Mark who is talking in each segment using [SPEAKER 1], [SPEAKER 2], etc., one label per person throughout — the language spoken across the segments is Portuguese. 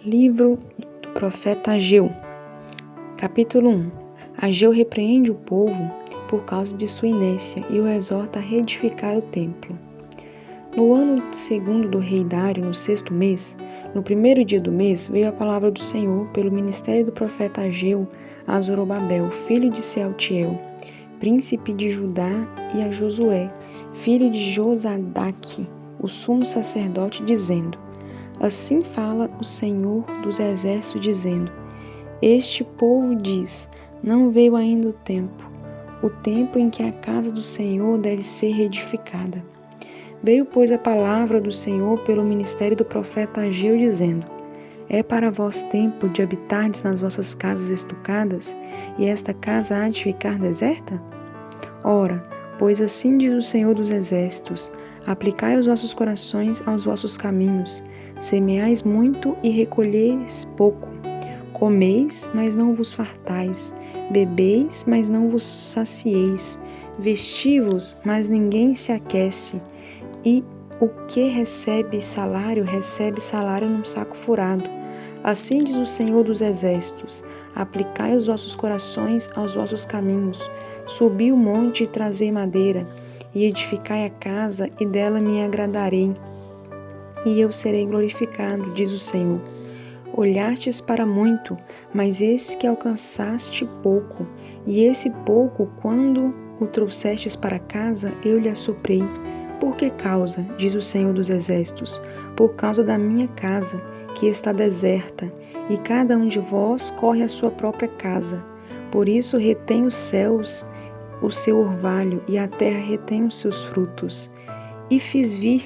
[SPEAKER 1] Livro do profeta Ageu, capítulo 1. Ageu repreende o povo por causa de sua inércia e o exorta a reedificar o templo. No ano segundo do rei Dário, no 6º mês, no primeiro dia do mês, veio a palavra do Senhor pelo ministério do profeta Ageu a Zorobabel, filho de Sealtiel, príncipe de Judá, e a Josué, filho de Josadaque, o sumo sacerdote, dizendo: Assim fala o Senhor dos exércitos, dizendo: Este povo diz: Não veio ainda o tempo em que a casa do Senhor deve ser reedificada. Veio, pois, a palavra do Senhor pelo ministério do profeta Ageu, dizendo: É para vós tempo de habitardes nas vossas casas estucadas, e esta casa há de ficar deserta? Ora, pois assim diz o Senhor dos exércitos: Aplicai os vossos corações aos vossos caminhos, semeais muito e recolheis pouco. Comeis, mas não vos fartais, bebeis, mas não vos sacieis, vesti-vos, mas ninguém se aquece, e o que recebe salário num saco furado. Assim diz o Senhor dos exércitos: Aplicai os vossos corações aos vossos caminhos, subi o monte e trazei madeira, e edificai a casa, e dela me agradarei, e eu serei glorificado, diz o Senhor. Olhastes para muito, mas eis que alcançaste pouco, e esse pouco, quando o trouxestes para casa, eu lhe assoprei. Por que causa, diz o Senhor dos exércitos? Por causa da minha casa, que está deserta, e cada um de vós corre à sua própria casa. Por isso retém os céus o seu orvalho, e a terra retém os seus frutos. E fiz vir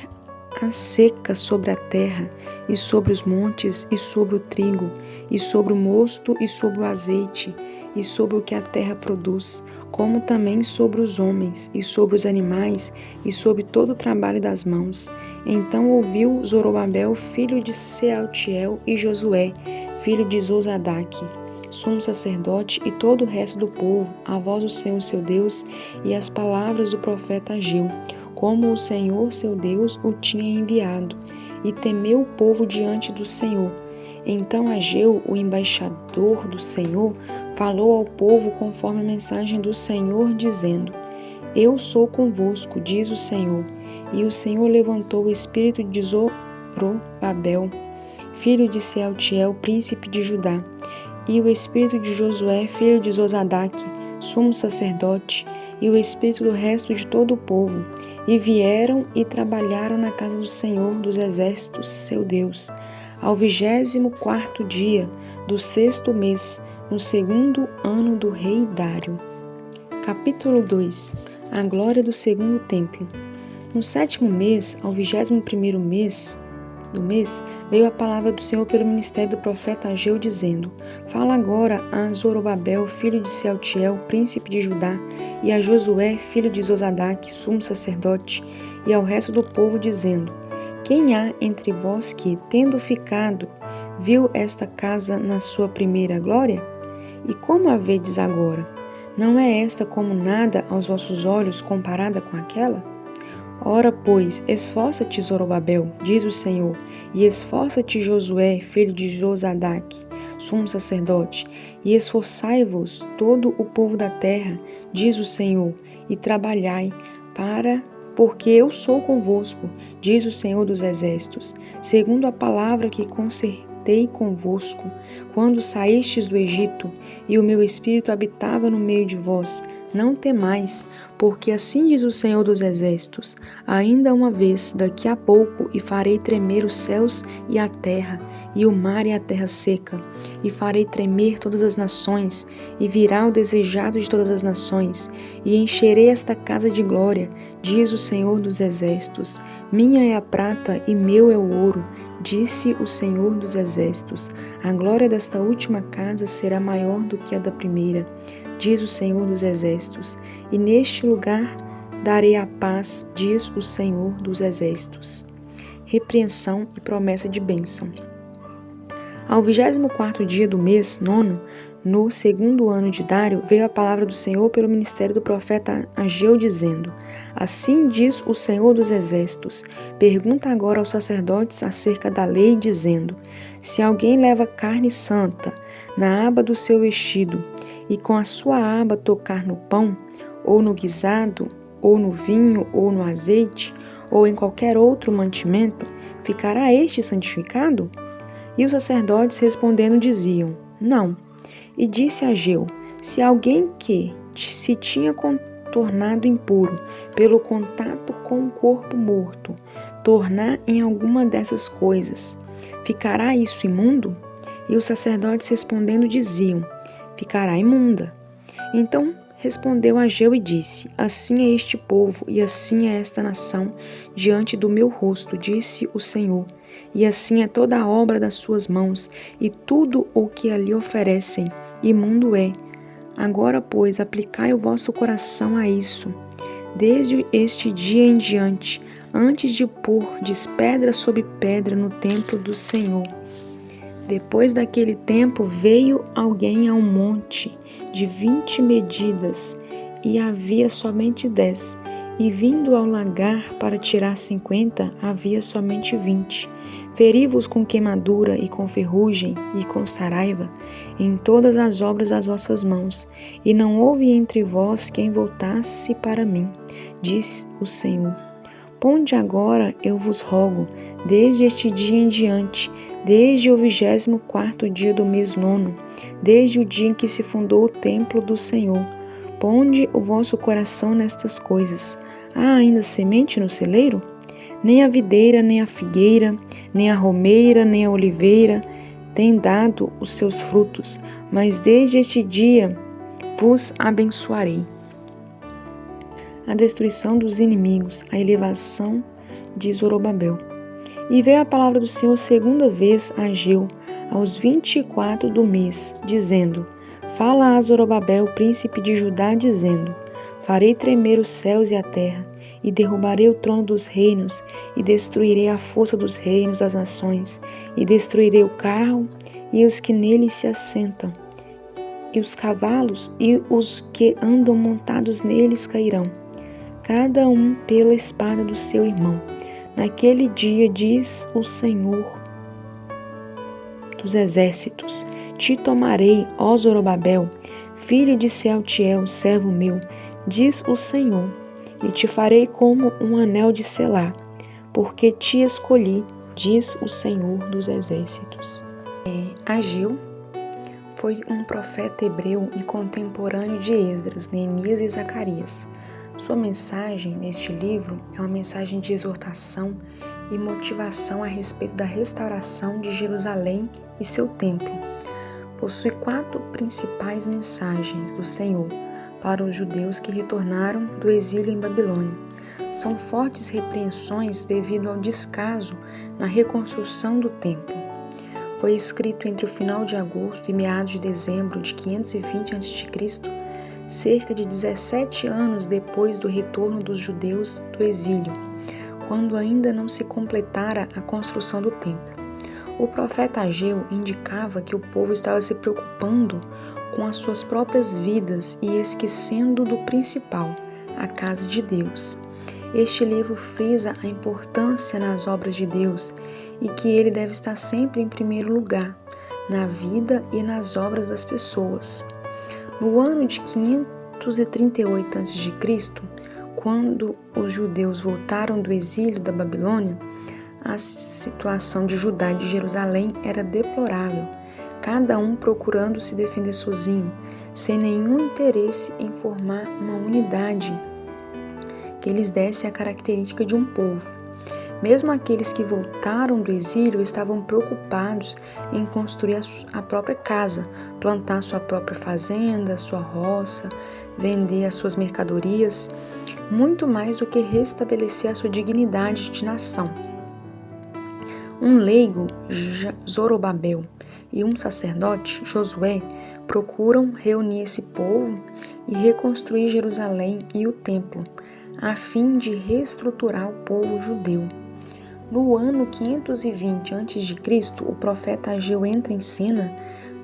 [SPEAKER 1] a seca sobre a terra, e sobre os montes, e sobre o trigo, e sobre o mosto, e sobre o azeite, e sobre o que a terra produz, como também sobre os homens, e sobre os animais, e sobre todo o trabalho das mãos. Então ouviu Zorobabel, filho de Sealtiel, e Josué, filho de Josadaque, sumo sacerdote, e todo o resto do povo, a voz do Senhor seu Deus, e as palavras do profeta Ageu, como o Senhor seu Deus o tinha enviado, e temeu o povo diante do Senhor. Então Ageu, o embaixador do Senhor, falou ao povo conforme a mensagem do Senhor, dizendo: Eu sou convosco, diz o Senhor. E o Senhor levantou o espírito de Zorobabel, filho de Sealtiel, príncipe de Judá, e o espírito de Josué, filho de Josadaque, sumo sacerdote, e o espírito do resto de todo o povo, e vieram e trabalharam na casa do Senhor dos exércitos, seu Deus, ao 24º dia do 6º mês, no 2º ano do rei Dário. Capítulo 2. A glória do segundo templo. No 7º mês, ao 21º mês do mês, veio a palavra do Senhor pelo ministério do profeta Ageu, dizendo: Fala agora a Zorobabel, filho de Sealtiel, príncipe de Judá, e a Josué, filho de Josadaque, sumo sacerdote, e ao resto do povo, dizendo: Quem há entre vós que, tendo ficado, viu esta casa na sua primeira glória? E como a vedes agora? Não é esta como nada aos vossos olhos comparada com aquela? Ora, pois, esforça-te, Zorobabel, diz o Senhor, e esforça-te, Josué, filho de Josadaque, sumo sacerdote, e esforçai-vos todo o povo da terra, diz o Senhor, e trabalhai porque eu sou convosco, diz o Senhor dos exércitos, segundo a palavra que concertei convosco, quando saístes do Egito, e o meu espírito habitava no meio de vós. Não temais, porque assim diz o Senhor dos exércitos: ainda uma vez, daqui a pouco, e farei tremer os céus e a terra, e o mar e a terra seca, e farei tremer todas as nações, e virá o desejado de todas as nações, e encherei esta casa de glória, diz o Senhor dos exércitos. Minha é a prata e meu é o ouro, disse o Senhor dos exércitos. A glória desta última casa será maior do que a da primeira, diz o Senhor dos exércitos, e neste lugar darei a paz, diz o Senhor dos exércitos. Repreensão e promessa de bênção. Ao 24º dia do mês 9, No 2º ano de Dário, veio a palavra do Senhor pelo ministério do profeta Ageu, dizendo: Assim diz o Senhor dos Exércitos: pergunta agora aos sacerdotes acerca da lei, dizendo: se alguém leva carne santa na aba do seu vestido, e com a sua aba tocar no pão, ou no guisado, ou no vinho, ou no azeite, ou em qualquer outro mantimento, ficará este santificado? E os sacerdotes respondendo diziam: não. E disse Ageu: se alguém que se tinha tornado impuro pelo contato com o corpo morto tornar em alguma dessas coisas, ficará isso imundo? E os sacerdotes respondendo diziam: ficará imunda. Então respondeu Ageu e disse: assim é este povo e assim é esta nação diante do meu rosto, disse o Senhor. E assim é toda a obra das suas mãos, e tudo o que ali oferecem, imundo é. Agora, pois, aplicai o vosso coração a isso. Desde este dia em diante, antes de pordes pedra sobre pedra no templo do Senhor. Depois daquele tempo veio alguém ao monte de 20 medidas, e havia somente 10. E vindo ao lagar para tirar 50, havia somente 20. Feri-vos com queimadura e com ferrugem e com saraiva em todas as obras das vossas mãos, e não houve entre vós quem voltasse para mim, diz o Senhor. Ponde agora, eu vos rogo, desde este dia em diante, desde o 24º dia do mês 9, desde o dia em que se fundou o templo do Senhor, ponde o vosso coração nestas coisas. Há ainda semente no celeiro? Nem a videira, nem a figueira, nem a romeira, nem a oliveira têm dado os seus frutos, mas desde este dia vos abençoarei. A destruição dos inimigos, a elevação de Zorobabel. E veio a palavra do Senhor 2ª vez a Ageu, aos 24 do mês, dizendo: fala a Zorobabel, príncipe de Judá, dizendo: farei tremer os céus e a terra, e derrubarei o trono dos reinos, e destruirei a força dos reinos das nações, e destruirei o carro e os que nele se assentam, e os cavalos e os que andam montados neles cairão, cada um pela espada do seu irmão. Naquele dia, diz o Senhor dos Exércitos: te tomarei, ó Zorobabel, filho de Sealtiel, servo meu, diz o Senhor, e te farei como um anel de selar, porque te escolhi, diz o Senhor dos Exércitos. Ageu foi um profeta hebreu e contemporâneo de Esdras, Neemias e Zacarias. Sua mensagem neste livro é uma mensagem de exortação e motivação a respeito da restauração de Jerusalém e seu templo. Possui 4 principais mensagens do Senhor para os judeus que retornaram do exílio em Babilônia. São fortes repreensões devido ao descaso na reconstrução do templo. Foi escrito entre o final de agosto e meados de dezembro de 520 a.C., cerca de 17 anos depois do retorno dos judeus do exílio, quando ainda não se completara a construção do templo. O profeta Ageu indicava que o povo estava se preocupando com as suas próprias vidas e esquecendo do principal, a casa de Deus. Este livro frisa a importância nas obras de Deus e que ele deve estar sempre em primeiro lugar, na vida e nas obras das pessoas. No ano de 538 a.C., quando os judeus voltaram do exílio da Babilônia, a situação de Judá e de Jerusalém era deplorável, cada um procurando se defender sozinho, sem nenhum interesse em formar uma unidade que lhes desse a característica de um povo. Mesmo aqueles que voltaram do exílio estavam preocupados em construir a própria casa, plantar sua própria fazenda, sua roça, vender as suas mercadorias, muito mais do que restabelecer a sua dignidade de nação. Um leigo, Zorobabel, e um sacerdote, Josué, procuram reunir esse povo e reconstruir Jerusalém e o templo, a fim de reestruturar o povo judeu. No ano 520 a.C., o profeta Ageu entra em cena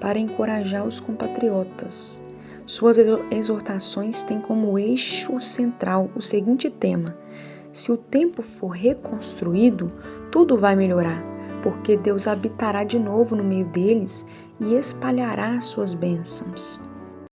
[SPEAKER 1] para encorajar os compatriotas. Suas exortações têm como eixo central o seguinte tema: se o templo for reconstruído, tudo vai melhorar, porque Deus habitará de novo no meio deles e espalhará suas bênçãos.